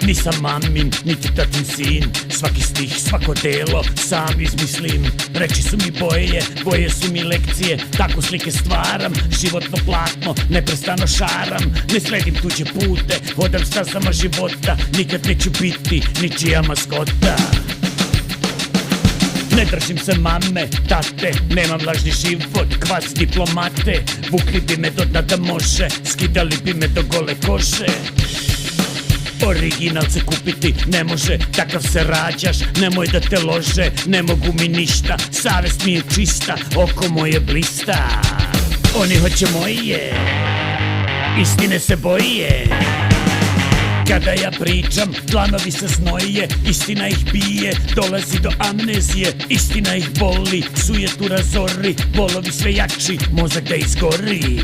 Nisam mamin, niti tatin sin, svaki stih, svako delo sam izmislim. Reči su mi boje su mi lekcije, tako slike stvaram, životno platno, neprestano šaram. Ne sledim tuđe pute, hodam stazama života, nikad neću biti ničija maskota. Ne držim se mame, tate, nemam lažni život, kvac diplomate. Vukli bi me do dna da može, skidali bi me do gole kože. Original se kupiti ne može, takav se rađaš, nemoj da te lože. Ne mogu mi ništa, savest mi je čista, oko moje blista. Oni hoće moje, istine se boje. Kada ja pričam, dlanovi se znoje, istina ih bije, dolazi do amnezije, istina ih boli, sujetu razori, bolovi sve jači, mozak da izgori.